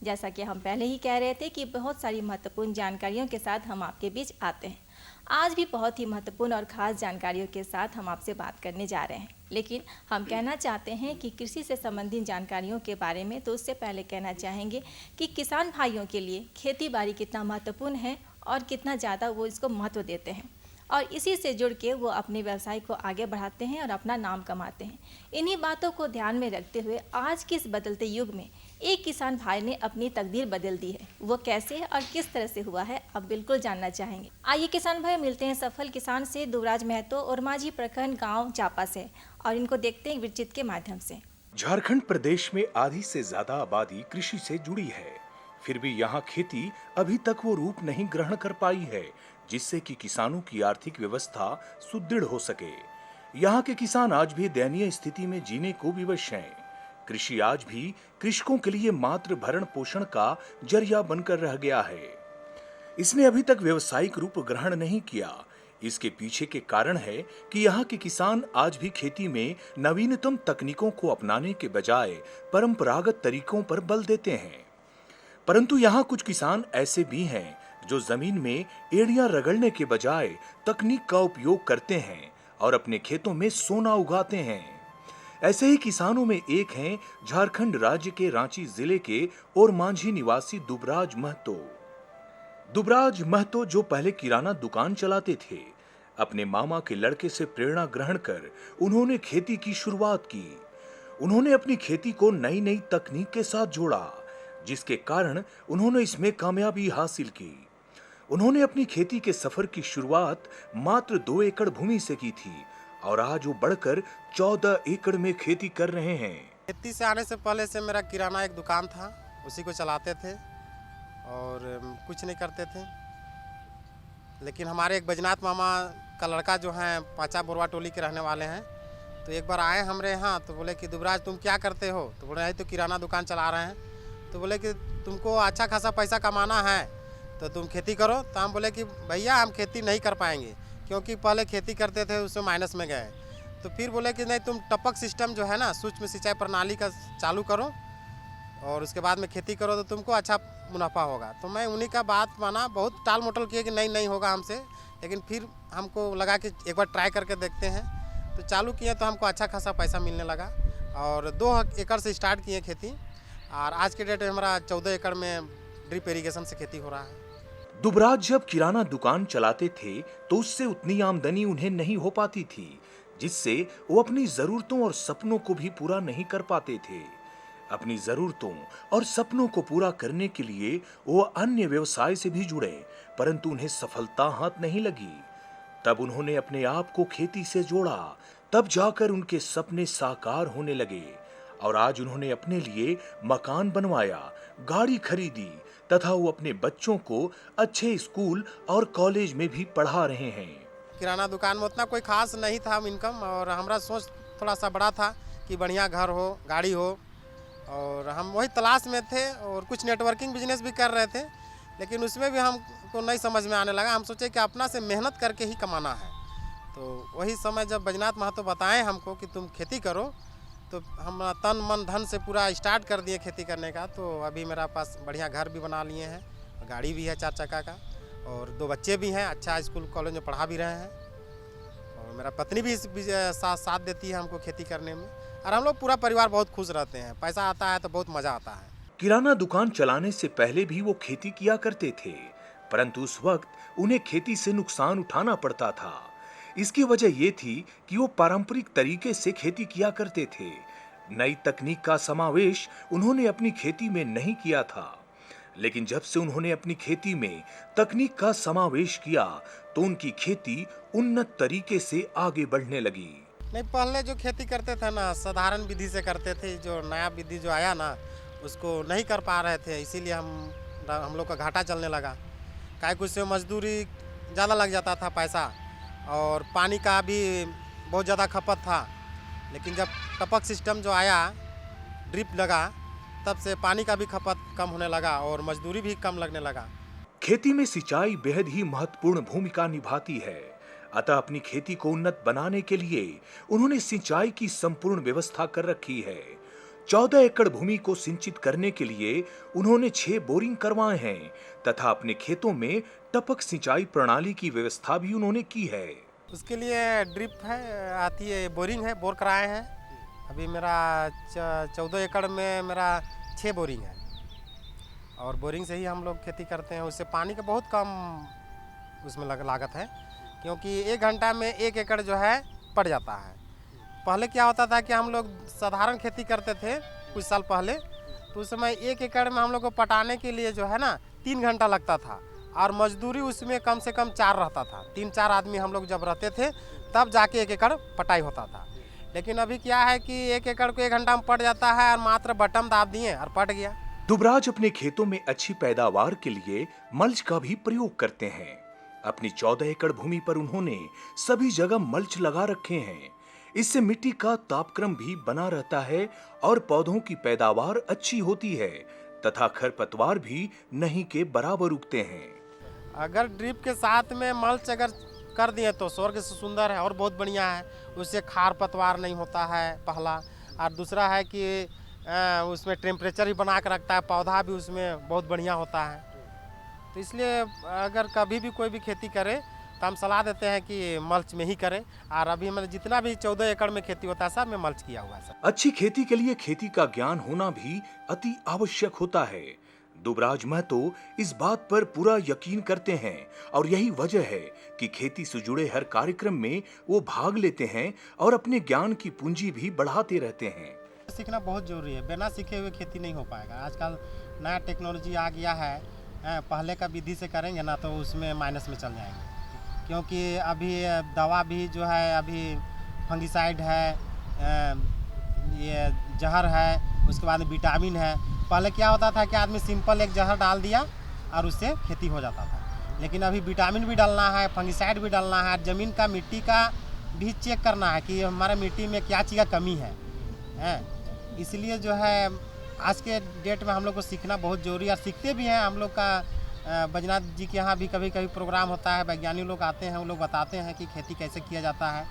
जैसा कि हम पहले ही कह रहे थे कि बहुत सारी महत्वपूर्ण जानकारियों के साथ हम आपके बीच आते हैं। आज भी बहुत ही महत्वपूर्ण और ख़ास जानकारियों के साथ हम आपसे बात करने जा रहे हैं, लेकिन हम कहना चाहते हैं कि कृषि से संबंधित जानकारियों के बारे में तो उससे पहले कहना चाहेंगे कि किसान भाइयों के लिए खेती बाड़ी कितना महत्वपूर्ण है और कितना ज़्यादा वो इसको महत्व देते हैं और इसी से जुड़ के वो अपने व्यवसाय को आगे बढ़ाते हैं और अपना नाम कमाते हैं। इन्हीं बातों को ध्यान में रखते हुए आज के इस बदलते युग में एक किसान भाई ने अपनी तकदीर बदल दी है। वो कैसे और किस तरह से हुआ है, अब बिल्कुल जानना चाहेंगे। आइए किसान भाई मिलते हैं सफल किसान से दुबराज महतो और माझी प्रखंड गाँव चापा से, और इनको देखते हैं विरचित के माध्यम से। झारखंड प्रदेश में आधी से ज्यादा आबादी कृषि से जुड़ी है, फिर भी यहाँ खेती अभी तक वो रूप नहीं ग्रहण कर पाई है जिससे कि किसानों की आर्थिक व्यवस्था सुदृढ़ हो सके। यहाँ के किसान आज भी दयनीय स्थिति में जीने को विवश हैं। कृषि आज भी कृषकों के लिए मात्र भरण पोषण का जरिया बनकर रह गया है। इसने अभी तक व्यवसायिक रूप ग्रहण नहीं किया। इसके पीछे के कारण है कि यहाँ के किसान आज भी खेती में नवीनतम तकनीकों को अपनाने के बजाय परंपरागत तरीकों पर बल देते हैं। परंतु यहाँ कुछ किसान ऐसे भी हैं जो जमीन में एड़ियां रगड़ने के बजाय तकनीक का उपयोग करते हैं और अपने खेतों में सोना उगाते हैं। ऐसे ही किसानों में एक हैं झारखंड राज्य के रांची जिले के और मांझी निवासी दुबराज महतो। दुबराज महतो जो पहले किराना दुकान चलाते थे, अपने मामा के लड़के से प्रेरणा ग्रहण कर उन्होंने खेती की शुरुआत की। उन्होंने अपनी खेती को नई नई तकनीक के साथ जोड़ा, जिसके कारण उन्होंने इसमें कामयाबी हासिल की। उन्होंने अपनी खेती के सफर की शुरुआत मात्र 2 एकड़ भूमि से की थी और आज वो बढ़कर 14 एकड़ में खेती कर रहे हैं। खेती से आने से पहले से मेरा किराना एक दुकान था, उसी को चलाते थे और कुछ नहीं करते थे। लेकिन हमारे एक बैजनाथ मामा का लड़का जो है पाचा बोरवा टोली के रहने वाले हैं, तो एक बार आए हमारे यहाँ तो बोले कि दुबराज तुम क्या करते हो? तो बोले तो किराना दुकान चला रहे हैं। तो बोले कि तुमको अच्छा खासा पैसा कमाना है तो तुम खेती करो। तो हम बोले कि भैया हम खेती नहीं कर पाएंगे, क्योंकि पहले खेती करते थे उसमें माइनस में गए। तो फिर बोले कि नहीं तुम टपक सिस्टम जो है ना, सूक्ष्म सिंचाई प्रणाली का चालू करो और उसके बाद में खेती करो तो तुमको अच्छा मुनाफा होगा। तो मैं उन्हीं का बात माना, बहुत टाल मटोल किए कि नहीं नहीं होगा हमसे, लेकिन फिर हमको लगा कि एक बार ट्राई करके देखते हैं। तो चालू किए तो हमको अच्छा खासा पैसा मिलने लगा और 2 एकड़ से स्टार्ट किए खेती, और आज के डेट में हमारा 14 एकड़ में ड्रिप इरिगेशन से खेती हो रहा है। दुबराज जब किराना दुकान चलाते थे तो उससे उतनी आमदनी उन्हें नहीं हो पाती थी, जिससे वो अपनी जरूरतों और सपनों को भी पूरा नहीं कर पाते थे। अपनी जरूरतों और सपनों को पूरा करने के लिए वो अन्य व्यवसाय से भी जुड़े, परंतु उन्हें सफलता हाथ नहीं लगी। तब उन्होंने अपने आप को खेती से जोड़ा, तब जाकर उनके सपने साकार होने लगे और आज उन्होंने अपने लिए मकान बनवाया, गाड़ी खरीदी तथा वो अपने बच्चों को अच्छे स्कूल और कॉलेज में भी पढ़ा रहे हैं। किराना दुकान में उतना कोई खास नहीं था इनकम, और हमारा सोच थोड़ा सा बड़ा था कि बढ़िया घर हो, गाड़ी हो, और हम वही तलाश में थे। और कुछ नेटवर्किंग बिजनेस भी कर रहे थे, लेकिन उसमें भी हमको नहीं समझ में आने लगा। हम सोचे कि अपना से मेहनत करके ही कमाना है। तो वही समय जब बैजनाथ महतो बताएं हमको कि तुम खेती करो, तो हम तन मन धन से पूरा स्टार्ट कर दिए खेती करने का। तो अभी मेरा पास बढ़िया घर भी बना लिए हैं, गाड़ी भी है 4 चक्का का, और 2 बच्चे भी हैं, अच्छा स्कूल कॉलेज में पढ़ा भी रहे हैं, और मेरा पत्नी भी साथ देती है हमको खेती करने में, और हम लोग पूरा परिवार बहुत खुश रहते हैं। पैसा आता है तो बहुत मजा आता है। किराना दुकान चलाने से पहले भी वो खेती किया करते थे, परंतु उस वक्त उन्हें खेती से नुकसान उठाना पड़ता था। इसकी वजह ये थी कि वो पारंपरिक तरीके से खेती किया करते थे। नई तकनीक का समावेश उन्होंने अपनी खेती में नहीं किया था, लेकिन जब से उन्होंने अपनी खेती में तकनीक का समावेश किया तो उनकी खेती उन्नत तरीके से आगे बढ़ने लगी। नहीं, पहले जो खेती करते थे ना, साधारण विधि से करते थे। जो नया विधि जो आया ना, उसको नहीं कर पा रहे थे, इसीलिए हम लोग का घाटा चलने लगा। काहे कुछ से मजदूरी ज़्यादा लग जाता था पैसा, और पानी का भी बहुत ज़्यादा खपत था। लेकिन जब टपक सिस्टम जो आया, ड्रिप लगा, तब से पानी का भी खपत कम होने लगा और मजदूरी भी कम लगने लगा। खेती में सिंचाई बेहद ही महत्वपूर्ण भूमिका निभाती है, अतः अपनी खेती को उन्नत बनाने के लिए उन्होंने सिंचाई की संपूर्ण व्यवस्था कर रखी है। 14 एकड़ भूमि को सिंचित करने के लिए उन्होंने 6 बोरिंग करवाए हैं तथा अपने खेतों में टपक सिंचाई प्रणाली की व्यवस्था भी उन्होंने की है। उसके लिए ड्रिप है, आती है, बोरिंग है, बोर कराए हैं। अभी मेरा 14 एकड़ में मेरा 6 बोरिंग है और बोरिंग से ही हम लोग खेती करते हैं। उससे पानी का बहुत कम उसमें लागत है, क्योंकि 1 घंटा में 1 एकड़ जो है पड़ जाता है। पहले क्या होता था कि हम लोग साधारण खेती करते थे कुछ साल पहले, तो उस समय 1 एकड़ में हम लोग को पटाने के लिए जो है ना 3 घंटा लगता था और मजदूरी उसमें कम से कम 4 रहता था। 3-4 आदमी हम लोग जब रहते थे तब जाके 1 एकड़ पटाई होता था। लेकिन अभी क्या है कि 1 एकड़ को 1 घंटा में पड़ जाता है और मात्र बटन दाब दिए और पट गया। दुबराज अपने खेतों में अच्छी पैदावार के लिए मल्च का भी प्रयोग करते हैं। अपनी 14 एकड़ भूमि पर उन्होंने सभी जगह मल्च लगा रखे हैं। इससे मिट्टी का तापक्रम भी बना रहता है और पौधों की पैदावार अच्छी होती है तथा खरपतवार भी नहीं के बराबर उगते हैं। अगर ड्रिप के साथ में मल्च अगर कर दिए तो स्वर्ग से सुंदर है और बहुत बढ़िया है। उससे खार पतवार नहीं होता है पहला, और दूसरा है कि उसमें टेम्परेचर भी बना के रखता है, पौधा भी उसमें बहुत बढ़िया होता है। तो इसलिए अगर कभी भी कोई भी खेती करे तो हम सलाह देते हैं कि मल्च में ही करें। और अभी मैंने जितना भी 14 एकड़ में खेती होता है सब में मल्च किया हुआ है। अच्छी खेती के लिए खेती का ज्ञान होना भी अति आवश्यक होता है। दुबराज महतो इस बात पर पूरा यकीन करते हैं और यही वजह है कि खेती से जुड़े हर कार्यक्रम में वो भाग लेते हैं और अपने ज्ञान की पूंजी भी बढ़ाते रहते हैं। सीखना बहुत जरूरी है, बिना सीखे हुए खेती नहीं हो पाएगा। आजकल नया टेक्नोलॉजी आ गया है, पहले का विधि से करेंगे ना तो उसमें माइनस में चल जाएंगे। क्योंकि अभी दवा भी जो है अभी फंगिसाइड है, ये जहर है, उसके बाद विटामिन है। पहले क्या होता था कि आदमी सिंपल एक जहर डाल दिया और उससे खेती हो जाता था। लेकिन अभी विटामिन भी डालना है, फंगिसाइड भी डालना है, ज़मीन का मिट्टी का भी चेक करना है कि हमारे मिट्टी में क्या चीज़ का कमी है। इसलिए जो है आज के डेट में हम लोग को सीखना बहुत जरूरी है और सीखते भी हैं। हम लोग का बैजनाथ जी के यहाँ भी कभी कभी प्रोग्राम होता है, वैज्ञानिक लोग आते हैं, वो लोग बताते हैं कि खेती कैसे किया जाता है,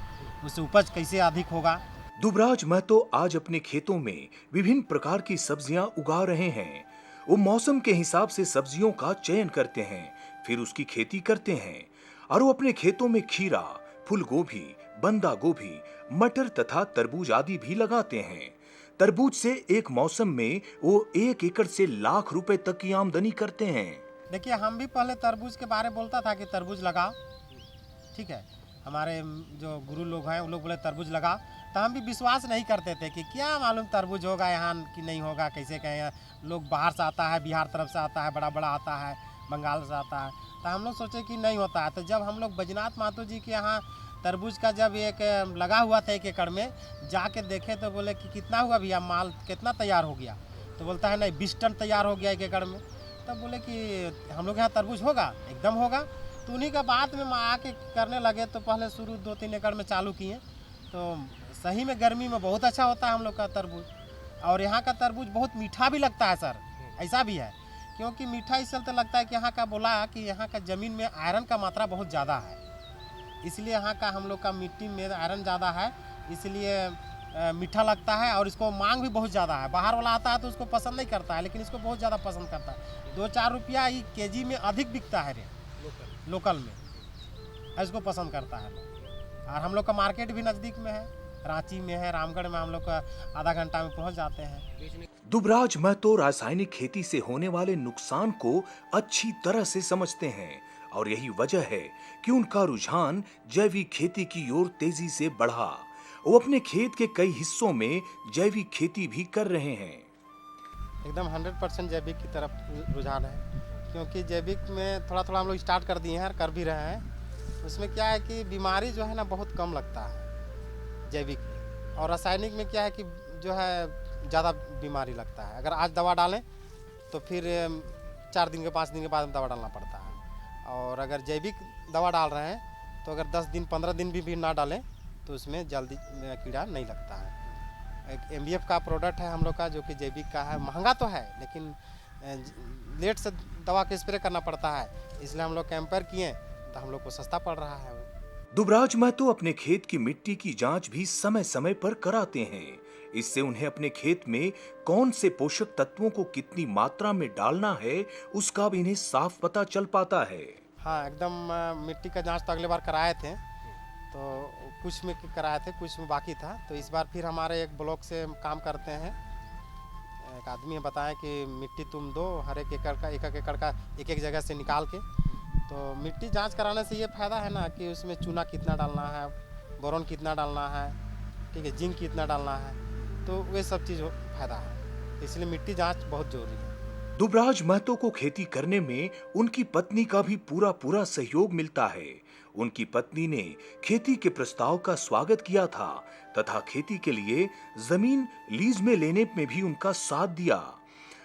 उससे उपज कैसे अधिक होगा। दुबराज महतो आज अपने खेतों में विभिन्न प्रकार की सब्जियां उगा रहे हैं। वो मौसम के हिसाब से सब्जियों का चयन करते हैं, फिर उसकी खेती करते हैं और वो अपने खेतों में खीरा, फूल गोभी, बंदा गोभी, मटर तथा तरबूज आदि भी लगाते हैं। तरबूज से एक मौसम में वो 1 एकड़ से लाख रुपए तक की आमदनी करते हैं। देखिए, हम भी पहले तरबूज के बारे में बोलता था कि तरबूज लगाओ, ठीक है। हमारे जो गुरु लोग हैं वो लोग बोले तरबूज लगाओ, तो हम भी विश्वास नहीं करते थे कि क्या मालूम तरबूज होगा यहाँ कि नहीं होगा, कैसे कहें। लोग बाहर से आता है, बिहार तरफ से आता है, बड़ा बड़ा आता है, बंगाल से आता है, तो हम लोग सोचे कि नहीं होता है। तो जब हम लोग बैजनाथ महतो जी के यहाँ तरबूज का जब एक लगा हुआ था 1 एकड़ में, जाके देखे तो बोले कि कितना हुआ भैया, माल कितना तैयार हो गया। तो बोलता है नहीं 20 टन तैयार हो गया 1 एकड़ में। तब बोले कि हम लोग यहाँ तरबूज होगा, एकदम होगा। तो उन्हीं का बाद में आके करने लगे। तो पहले शुरू 2-3 एकड़ में चालू किए, तो सही में गर्मी में बहुत अच्छा होता है हम लोग का तरबूज। और यहाँ का तरबूज बहुत मीठा भी लगता है सर, ऐसा भी है। क्योंकि मीठा इस चलते लगता है कि यहाँ का बोला कि यहाँ का ज़मीन में आयरन का मात्रा बहुत ज़्यादा है, इसलिए यहाँ का हम लोग का मिट्टी में आयरन ज़्यादा है, इसलिए मीठा लगता है। और इसको मांग भी बहुत ज़्यादा है। बाहर वाला आता है तो उसको पसंद नहीं करता है, लेकिन इसको बहुत ज़्यादा पसंद करता है। 2-4 रुपया ये केजी में अधिक बिकता है लोकल में, इसको पसंद करता है। और हम लोग का मार्केट भी नज़दीक में है, रांची में है, रामगढ़ में हम लोग का आधा घंटा में पहुंच जाते हैं। दुबराज महतो रासायनिक खेती से होने वाले नुकसान को अच्छी तरह से समझते हैं और यही वजह है कि उनका रुझान जैविक खेती की ओर तेजी से बढ़ा। वो अपने खेत के कई हिस्सों में जैविक खेती भी कर रहे हैं। एकदम 100% जैविक की तरफ रुझान है, क्योंकि जैविक में थोड़ा थोड़ा हम लोग स्टार्ट कर दिए हैं और कर भी रहे हैं। उसमें क्या है कि बीमारी जो है ना बहुत कम लगता है जैविक में, और रासायनिक में क्या है कि जो है ज़्यादा बीमारी लगता है। अगर आज दवा डालें तो फिर 4 दिन के 5 दिन के बाद दवा डालना पड़ता है। और अगर जैविक दवा डाल रहे हैं तो अगर 10 दिन 15 दिन भी ना डालें तो उसमें जल्दी कीड़ा नहीं लगता है। एक MBF का प्रोडक्ट है हम लोग का, जो कि जैविक का है। महंगा तो है, लेकिन लेट से दवा के स्प्रे करना पड़ता है, इसलिए हम लोग कंपेयर किए तो हम लोग को सस्ता पड़ रहा है। दुबराज महतो अपने खेत की मिट्टी की जांच भी समय समय पर कराते हैं। इससे उन्हें अपने खेत में कौन से पोषक तत्वों को कितनी मात्रा में डालना है उसका भी इन्हें साफ पता चल पाता है। हाँ, एकदम मिट्टी का जांच तो अगले बार कराए थे, तो कुछ में कराए थे, कुछ में बाकी था। तो इस बार फिर हमारे एक ब्लॉक से काम करते हैं, एक आदमी ने बताया कि मिट्टी तुम दो, हर एक एकड़ का एक एक जगह से निकाल के। तो मिट्टी जांच कराने से ये फ़ायदा है ना कि उसमें चूना कितना डालना है, बोरोन कितना डालना है, ठीक है, जिंक कितना डालना है, तो वे सब चीज़ फ़ायदा है। इसलिए मिट्टी जांच बहुत ज़रूरी है। दुबराज महतो को खेती करने में उनकी पत्नी का भी पूरा सहयोग मिलता है। उनकी पत्नी ने खेती के प्रस्ताव का स्वागत किया था तथा खेती के लिए जमीन लीज में लेने में भी उनका साथ दिया।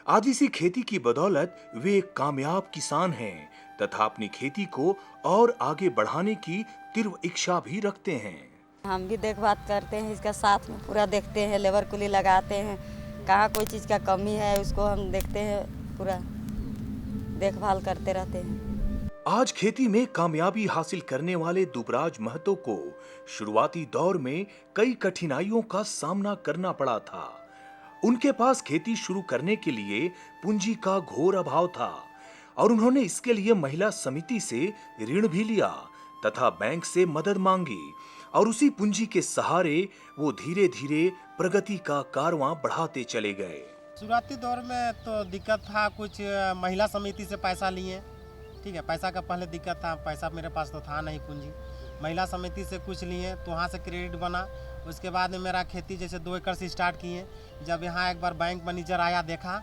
आदिसी खेती की बदौलत वे एक कामयाब किसान हैं तथा अपनी खेती को और आगे बढ़ाने की तीव्र इच्छा भी रखते हैं। हम भी देखभाल करते हैं, इसका साथ में पूरा देखते हैं, लेबर कुली लगाते हैं, कहाँ कोई चीज़ का कमी है उसको हम देखते हैं, पूरा देखभाल करते रहते हैं। आज खेती में कामयाबी हासिल करने वाले दुबराज महतो को शुरुआती दौर में कई कठिनाइयों का सामना करना पड़ा था। उनके पास खेती शुरू करने के लिए पूंजी का घोर अभाव था और उन्होंने इसके लिए महिला समिति से ऋण भी लिया तथा बैंक से मदद मांगी और उसी पूंजी के सहारे वो धीरे धीरे प्रगति का कारवां बढ़ाते चले गए। शुरुआती दौर में तो दिक्कत था, कुछ महिला समिति से पैसा लिए, ठीक है, पैसा का पहले दिक्कत था, पैसा मेरे पास तो था नहीं पूंजी। महिला समिति से कुछ लिए तो वहाँ से क्रेडिट बना। उसके बाद में मेरा खेती जैसे 2 एकड़ से स्टार्ट किए। जब यहाँ एक बार बैंक मैनेजर आया, देखा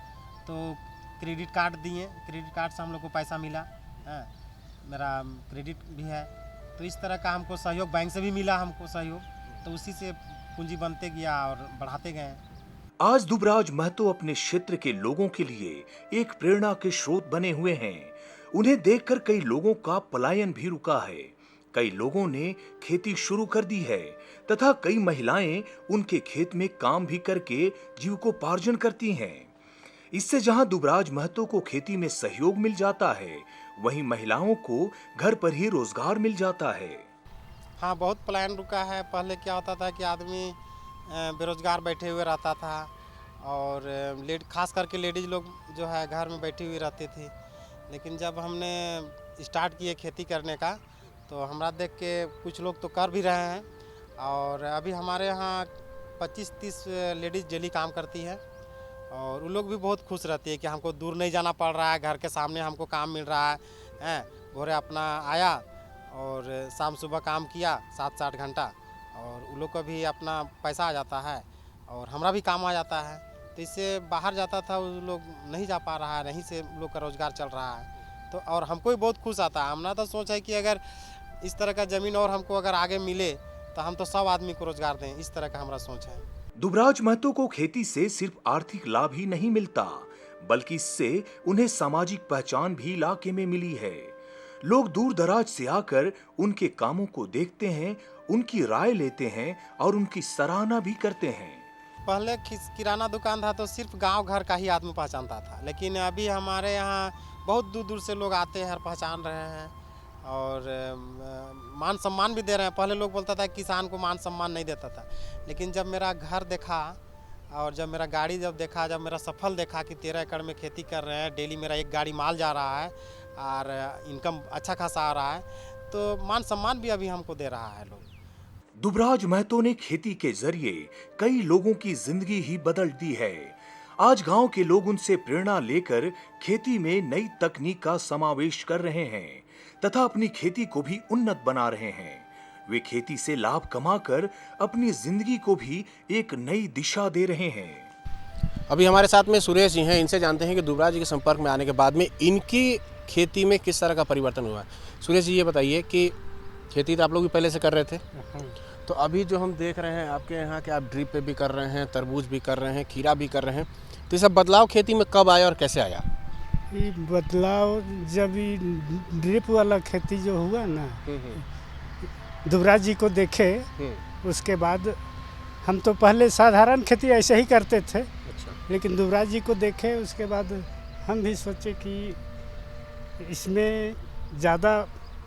तो क्रेडिट कार्ड दिए, क्रेडिट कार्ड से हम लोग को पैसा मिला, है, मेरा क्रेडिट भी है। तो इस तरह का हमको सहयोग बैंक से भी मिला, हमको सहयोग, तो उसी से पूंजी बनते गया और बढ़ाते गए। आज दुबराज महतो अपने क्षेत्र के लोगों के लिए एक प्रेरणा के स्रोत बने हुए हैं। उन्हें देखकर कई लोगों का पलायन भी रुका है, कई लोगों ने खेती शुरू कर दी है तथा कई महिलाएं उनके खेत में काम भी करके जीविकोपार्जन करती हैं। इससे जहां दुबराज महतो को खेती में सहयोग मिल जाता है, वहीं महिलाओं को घर पर ही रोजगार मिल जाता है। हाँ, बहुत पलायन रुका है। पहले क्या होता था कि आदमी बेरोजगार बैठे हुए रहता था और खास करके लेडीज़ लोग जो है घर में बैठी हुई रहती थी। लेकिन जब हमने स्टार्ट किए खेती करने का, तो हमरा देख के कुछ लोग तो कर भी रहे हैं और अभी हमारे यहाँ 25-30 लेडीज़ डेली काम करती है और उन लोग भी बहुत खुश रहती है कि हमको दूर नहीं जाना पड़ रहा है, घर के सामने हमको काम मिल रहा है। भोरे अपना आया और शाम सुबह काम किया 7-8 घंटा और उन लोग का भी अपना पैसा आ जाता है और हमारा भी काम आ जाता है। तो इससे बाहर जाता था उन लोग नहीं जा पा रहा है, नहीं से उन लोग का रोज़गार चल रहा है। तो और हमको भी बहुत खुश आता है। हमने तो सोचा है कि अगर इस तरह का ज़मीन और हमको अगर आगे मिले तो हम तो सब आदमी को रोज़गार दें, इस तरह का हमारा सोच है। दुबराज महतो को खेती से सिर्फ आर्थिक लाभ ही नहीं मिलता, बल्कि इससे उन्हें सामाजिक पहचान भी इलाके में मिली है। लोग दूर दराज से आकर उनके कामों को देखते हैं, उनकी राय लेते हैं और उनकी सराहना भी करते हैं। पहले किराना दुकान था तो सिर्फ गांव घर का ही आदमी पहचानता था, लेकिन अभी हमारे यहाँ बहुत दूर दूर से लोग आते हैं, पहचान रहे हैं और मान सम्मान भी दे रहे हैं। पहले लोग बोलता था किसान को मान सम्मान नहीं देता था, लेकिन जब मेरा घर देखा और जब मेरा गाड़ी जब देखा, जब मेरा सफल देखा कि 13 एकड़ में खेती कर रहे हैं, डेली मेरा एक गाड़ी माल जा रहा है और इनकम अच्छा खासा आ रहा है, तो मान सम्मान भी अभी हमको दे रहा है लोग। दुबराज महतो ने खेती के जरिए कई लोगों की जिंदगी ही बदल दी है। आज गांव के लोग उनसे प्रेरणा लेकर खेती में नई तकनीक का समावेश कर रहे हैं तथा अपनी खेती को भी उन्नत बना रहे हैं। वे खेती से लाभ कमाकर अपनी जिंदगी को भी एक नई दिशा दे रहे हैं। अभी हमारे साथ में सुरेश जी हैं, इनसे जानते हैं कि दुबराज जी के संपर्क में आने के बाद में इनकी खेती में किस तरह का परिवर्तन हुआ है। सुरेश जी, ये बताइए कि खेती तो आप लोग भी पहले से कर रहे थे, तो अभी जो हम देख रहे हैं आपके यहाँ कि आप ड्रिप पे भी कर रहे हैं, तरबूज भी कर रहे हैं, खीरा भी कर रहे हैं, तो ये सब बदलाव खेती में कब आया और कैसे आया? ये बदलाव जब ये ड्रिप वाला खेती जो हुआ ना, दुबराज जी को देखे, उसके बाद हम तो पहले साधारण खेती ऐसे ही करते थे। अच्छा। लेकिन दुबराज जी को देखे उसके बाद हम भी सोचे कि इसमें ज़्यादा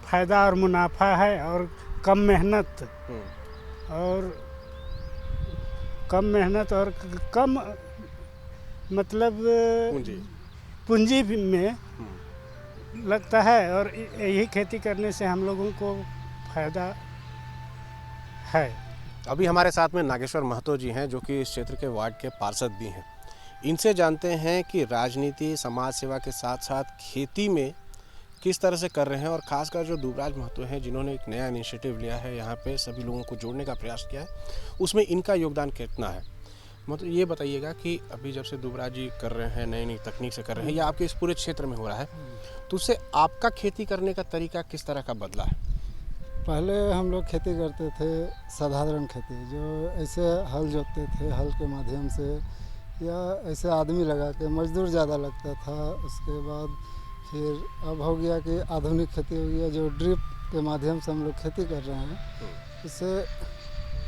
फ़ायदा और मुनाफा है और कम मेहनत और कम मेहनत और कम मतलब पूंजी में लगता है, और यही खेती करने से हम लोगों को फायदा है। अभी हमारे साथ में नागेश्वर महतो जी हैं, जो कि इस क्षेत्र के वार्ड के पार्षद भी हैं। इनसे जानते हैं कि राजनीति, समाज सेवा के साथ साथ खेती में किस तरह से कर रहे हैं, और खासकर जो दुबराज महतो हैं, जिन्होंने एक नया इनिशिएटिव लिया है, यहाँ पे सभी लोगों को जोड़ने का प्रयास किया है, उसमें इनका योगदान कितना है। मतलब ये बताइएगा कि अभी जब से दुबराज जी कर रहे हैं, नई नई तकनीक से कर रहे हैं, या आपके इस पूरे क्षेत्र में हो रहा है, तो उससे आपका खेती करने का तरीका किस तरह का बदला है? पहले हम लोग खेती करते थे साधारण खेती, जो ऐसे हल जोतते थे हल के माध्यम से, या ऐसे आदमी लगा के, मजदूर ज़्यादा लगता था। उसके बाद फिर अब हो गया कि आधुनिक खेती हो गया, जो ड्रिप के माध्यम से हम लोग खेती कर रहे हैं।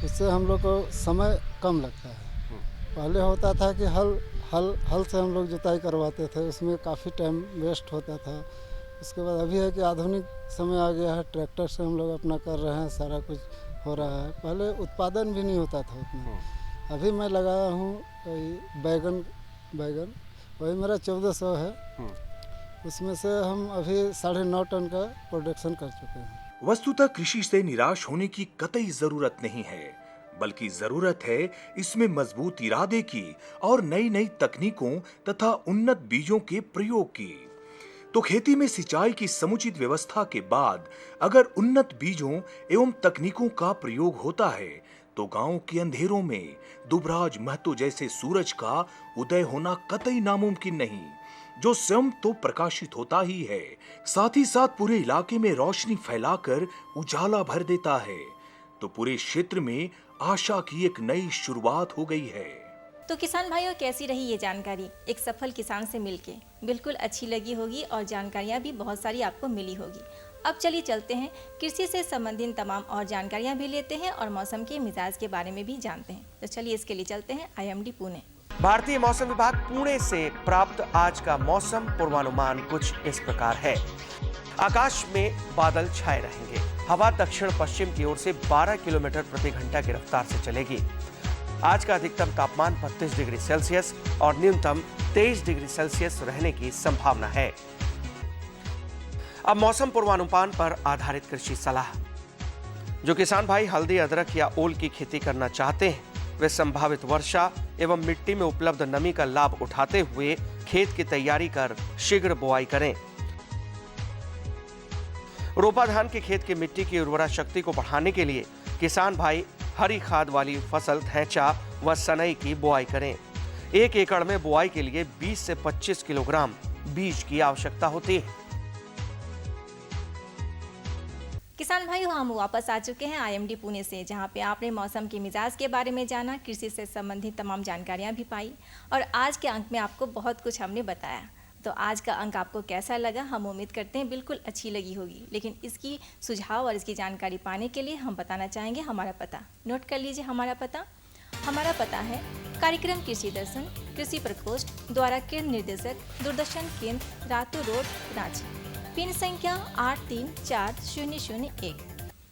इससे हम लोग को समय कम लगता है। पहले होता था कि हल से हम लोग जुताई करवाते थे, उसमें काफ़ी टाइम वेस्ट होता था। उसके बाद अभी है कि आधुनिक समय आ गया है, ट्रैक्टर से हम लोग अपना कर रहे हैं, सारा कुछ हो रहा है। पहले उत्पादन भी नहीं होता था उतना। अभी मैं लगाया हूँ बैगन वही मेरा 1400 है, उसमें से हम अभी 9.5 टन का प्रोडक्शन कर चुके हैं। वस्तुतः कृषि से निराश होने की कतई जरूरत नहीं है, बल्कि जरूरत है इसमें मजबूत इरादे की और नई नई तकनीकों तथा उन्नत बीजों के प्रयोग की। तो खेती में सिंचाई की समुचित व्यवस्था के बाद अगर उन्नत बीजों एवं तकनीकों का प्रयोग होता है, तो गांव के अंधेरों में दुबराज महतो जैसे सूरज का उदय होना कतई नामुमकिन नहीं, जो स्वयं तो प्रकाशित होता ही है, साथ ही साथ पूरे इलाके में रोशनी फैलाकर उजाला भर देता है। तो पूरे क्षेत्र में आशा की एक नई शुरुआत हो गई है। तो किसान भाइयों, कैसी रही ये जानकारी एक सफल किसान से मिलके? बिल्कुल अच्छी लगी होगी और जानकारियाँ भी बहुत सारी आपको मिली होगी। अब चलिए चलते हैं, कृषि से संबंधित तमाम और जानकारियाँ भी लेते हैं और मौसम के मिजाज के बारे में भी जानते हैं। तो चलिए इसके लिए चलते हैं IMD पुणे। भारतीय मौसम विभाग पुणे से प्राप्त आज का मौसम पूर्वानुमान कुछ इस प्रकार है। आकाश में बादल छाए रहेंगे। हवा दक्षिण पश्चिम की ओर से 12 किलोमीटर प्रति घंटा की रफ्तार से चलेगी। आज का अधिकतम तापमान 32 डिग्री सेल्सियस और न्यूनतम 23 डिग्री सेल्सियस रहने की संभावना है। अब मौसम पूर्वानुमान पर आधारित कृषि सलाह। जो किसान भाई हल्दी, अदरक या ओल की खेती करना चाहते हैं, वे संभावित वर्षा एवं मिट्टी में उपलब्ध नमी का लाभ उठाते हुए खेत की तैयारी कर शीघ्र बुआई करें। रोपा धान के खेत की मिट्टी की उर्वरा शक्ति को बढ़ाने के लिए किसान भाई हरी खाद वाली फसल थैचा व सनई की बुआई करें। 1 एकड़ में बुआई के लिए 20 से 25 किलोग्राम बीज की आवश्यकता होती है। किसान भाइयों, हम वापस आ चुके हैं IMD पुणे से, जहां पे आपने मौसम के मिजाज के बारे में जाना, कृषि से संबंधित तमाम जानकारियां भी पाई और आज के अंक में आपको बहुत कुछ हमने बताया। तो आज का अंक आपको कैसा लगा? हम उम्मीद करते हैं बिल्कुल अच्छी लगी होगी। लेकिन इसकी सुझाव और इसकी जानकारी पाने के लिए हम बताना चाहेंगे हमारा पता। नोट कर लीजिए हमारा पता है कार्यक्रम कृषि दर्शन, कृषि प्रकोष्ठ, द्वारा केंद्र निर्देशक, दूरदर्शन केंद्र, रातू रोड, रांची, पिन संख्या 834001।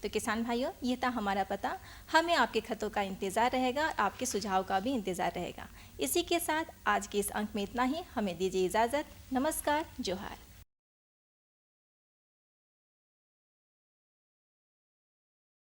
तो किसान भाइयों, ये था हमारा पता। हमें आपके खतों का इंतज़ार रहेगा, आपके सुझाव का भी इंतज़ार रहेगा। इसी के साथ आज के इस अंक में इतना ही। हमें दीजिए इजाज़त। नमस्कार, जोहार।